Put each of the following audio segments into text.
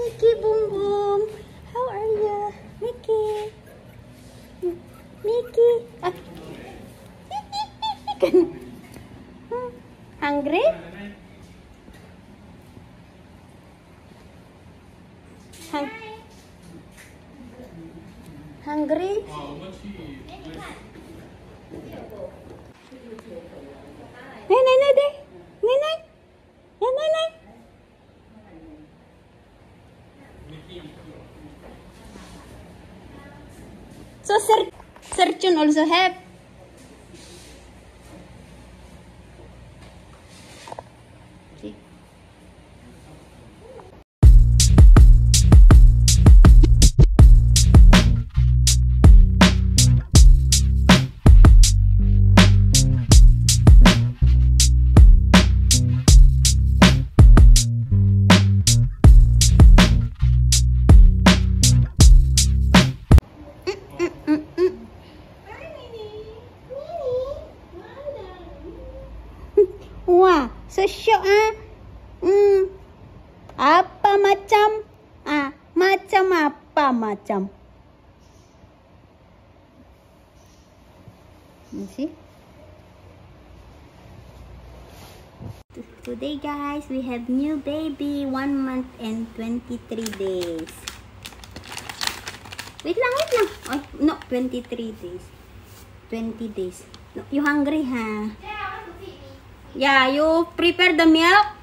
Mickey Boom Boom. How are you? Mickey. Mickey. Ah. Hungry? Hungry? Nenay deh. Nenay. Ya, nenay. So, Sir Chun also have. See? Wah, so syok ah. Apa macam? Macam apa macam? See? Today guys, we have new baby, 1 month and 23 days. Wait lang. Oh, no, 23 days. 20 days. No, you hungry, huh? Yeah, you prepare the milk.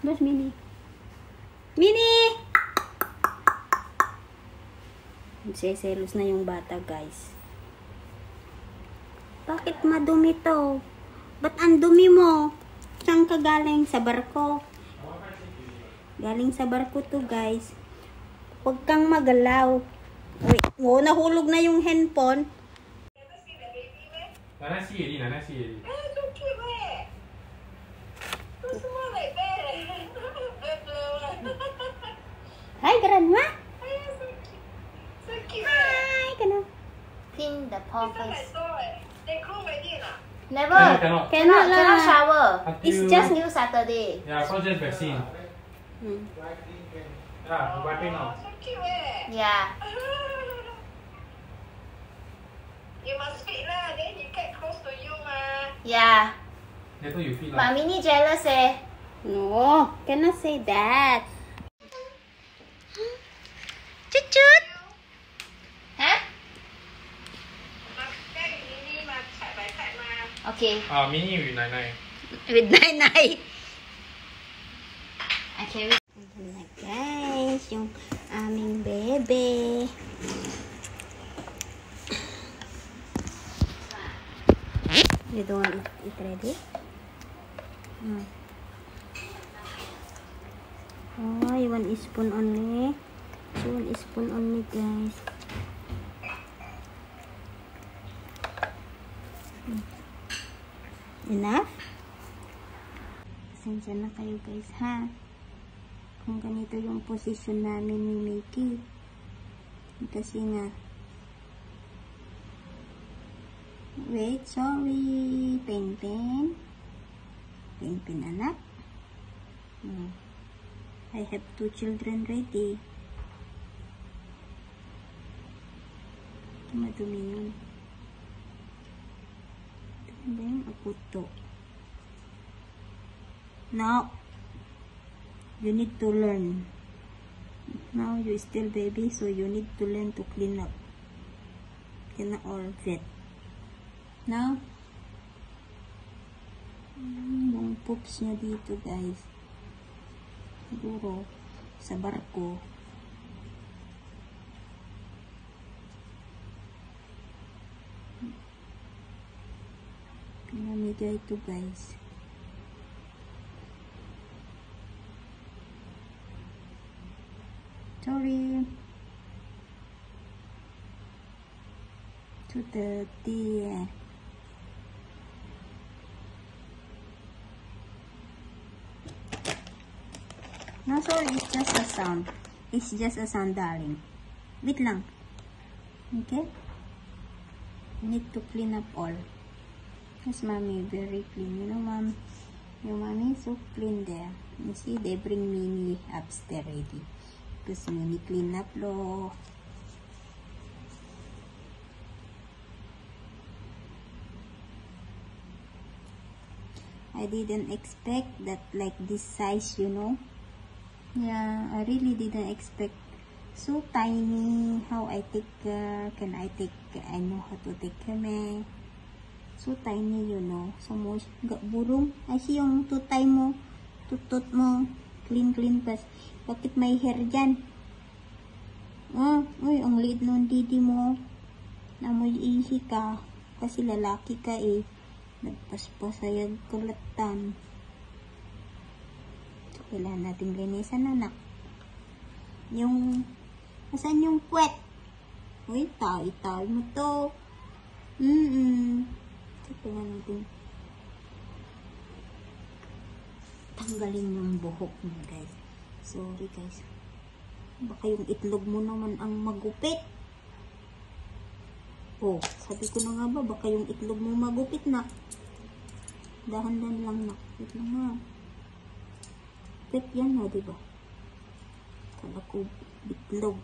Where's Minnie? Minnie! Nagseselos na yung bata, guys. Bakit madumi to? Ba't ang dumi mo? Saan ka galing? Sa barko? Galing sa barko to, guys. Huwag kang magalaw. Wait, oh, nahulog na yung handphone. Nana see already. So cute, eh? So small like that. Hi, grandma. So cute. Hi, grandma. Clean the paw It's like first. so, eh. They grow already, lah. Never. Cannot lah. Cannot shower. It's Until- just New Saturday. Yeah, for just vaccine. Hmm. Yeah, wiping Oh, out. so cute, eh? Yeah. You must feed lah, then he get close to you, ma. Yeah. Later you feel But like. Minnie jealous eh. No, cannot say that. Chuchut. Huh? Must get mini, must type by type, ma. Okay. Mini with 99. With Nay. I carry. Ayan na guys, yung aming bebe. You don't want it ready? Oh, you want a spoon only? You want a spoon only, guys. Enough? Pasensya na kayo guys, ha? Kung ganito yung posisyon namin ni Mickey. Kasi nga, wait, sorry. Pen, anak. I have 2 children ready. Madumi yun. Ito ba yung aputo? Now, you need to learn. Now you still baby, so you need to learn to clean up. Cannot all fit. Now, yung poops niya dito guys. Siguro sa barko. Pinamigay ito guys. Sorry. 2:30. No, sorry, it's just a sound. It's just a sound, darling. Wait lang. Okay? Need to clean up all. Yes, mommy, very clean. You know, mom, Your mommy is so clean there. You see, they bring Mimi upstairs ready. Because Mimi clean up, lo. I didn't expect that like this size, you know. Yeah, I really didn't expect. So tiny. How I take care? Can I take? I know how to take care, me. So tiny, you know. So most burung. I see yung tutay mo, tutot mo, clean pas. Bakit may hair dyan? Oh, uy, ang liit ng didi mo. Namoy ihi ka. Kasi lalaki ka eh. Nagpaspasayag kulatan. So, kailangan natin linisan, anak. Yung, asan yung puwet? Uy, tayo mo to. So, kailangan natin tanggalin yung buhok mo, guys. Sorry, guys. Baka yung itlog mo naman ang magupit. Oh, sabi ko na nga ba, baka yung itlog mo magupit na. Dahan-dahan lang na. Wait lang nga. Pet yan na, diba? Kala ko, bitlog.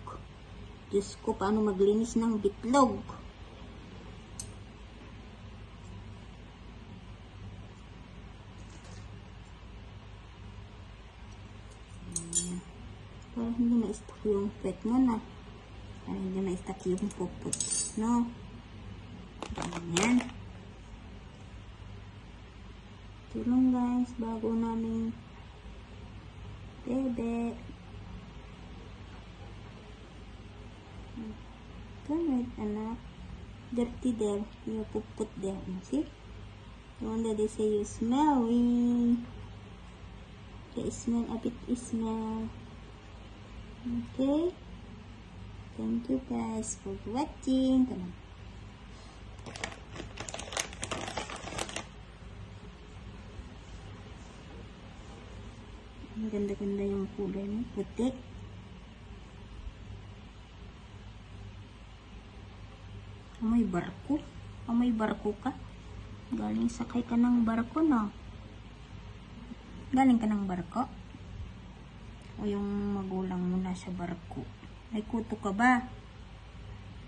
Diyos ko, paano maglinis ng bitlog? Para hindi ma-stuck yung pet mo na. Para hindi ma-stuck yung pupot. No? Ganyan. Ito lang guys, bago naming bebe. Turn right, anak. Dirty there. You pupot there. See? The one that they say you smelling. Okay, smell a bit, smell. Okay. Thank you guys for watching. Come on. Ang ganda-ganda yung kulay mo. Puti. Amoy barko. Amoy barko ka. Galing sakay ka ng barko, no? Galing ka ng barko? O yung magulang mo na sa barko? May kuto ka ba?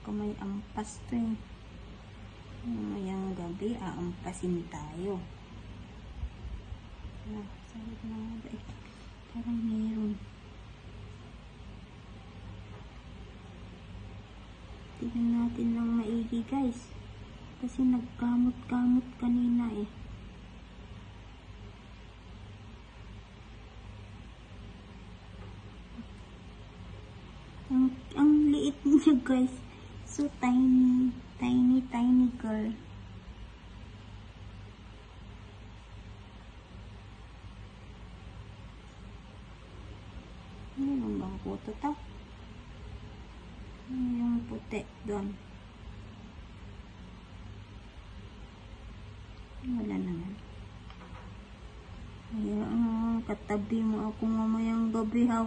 May ampas to eh. Mayang gabi, aampasin tayo. Sabi ko na nga ba eh. Parang mayroon. Tignan natin ng maigi guys. Kasi nagkamot-kamot kanina eh. Ang liit niya guys. So tiny. Tiny girl. Ano yung bang puto to? Ano yung puti doon? Wala naman. Ayan, katabi mo ako mamayang gabi ha.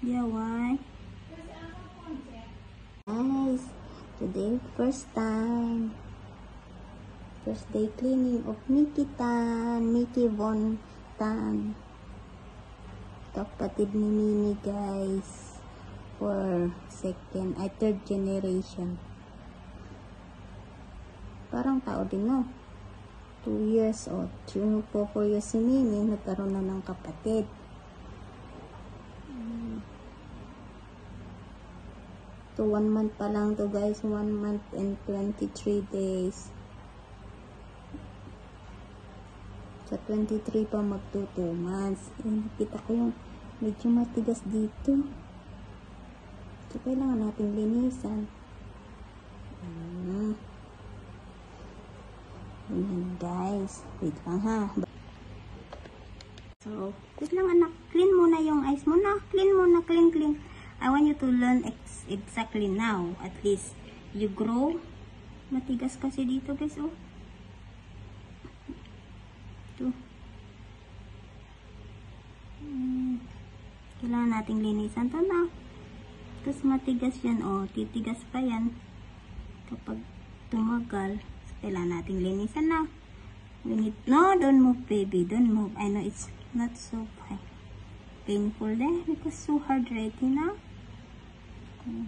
Yeah, why? Guys, today first day cleaning of Mickey Tan, Mickey Von Tan. Kapatid ni Mimi guys, for third generation. Parang tao din no. 2 years o 4 years si Mimi, nagkaroon na ng kapatid. So 1 month pa lang to guys, 1 month and 23 days. Sa 23 pa magto 2 months. Nakita ko yung medyo matigas dito. So kailangan natin linisan. Ayan guys. Wait lang ha. So, wait lang anak. Clean muna yung eyes mo na. Clean muna. Clean. I want you to learn exactly now. At least, you grow. Matigas kasi dito, guys, oh. Ito. Kailangan nating linisan to na. Tapos matigas yan, oh. Titigas pa yan. Kapag tumagal, kailangan nating linisan na. No, don't move, baby. Don't move. I know it's not so painful there because so hard right now.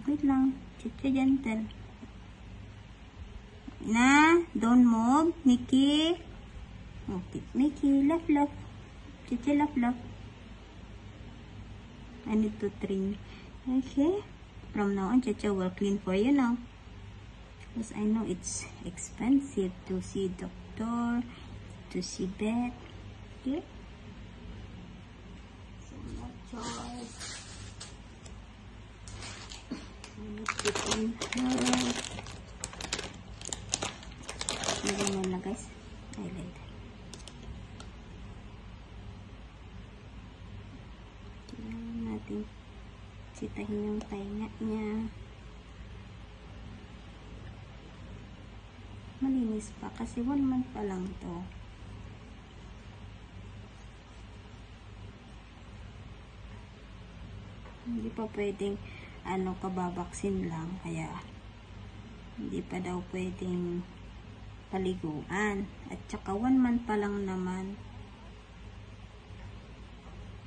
Wait lang. Chicha gentle. Na, don't move. Mickey. Okay, Mickey. Left. Chicha left. I need to trim. Okay. From now on, Chicha will clean for you now. Because I know it's expensive to see doctor, to see vet. Okay? So no choice. I need to clean her. Lagyan mo na, guys. Highlight. Kailangan natin sitahin yung tainga niya. Malinis pa kasi 1 month pa lang to. Hindi pa pwedeng kababaksin lang, kaya hindi pa daw pwedeng paliguan. At saka 1 month pa lang naman.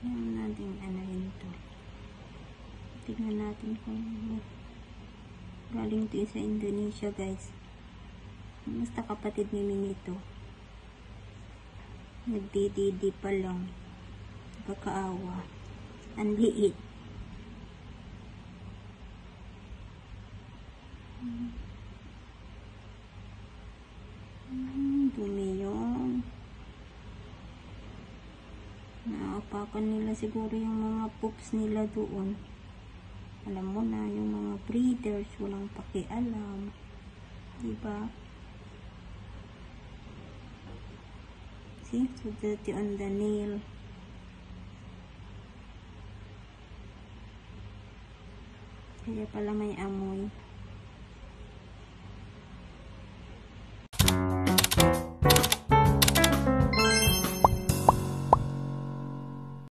Yan natin yun to. Tignan natin kung galing to sa Indonesia, guys. Basta kapatid ni Minito. Nagdididi pa lang. Kakaawa. Ang liit. Dumi yun. Naapakan nila siguro yung mga poops nila doon. Alam mo na, yung mga breeders, walang pakialam. Diba? See? So dirty on the nail. Kaya pala may amoy.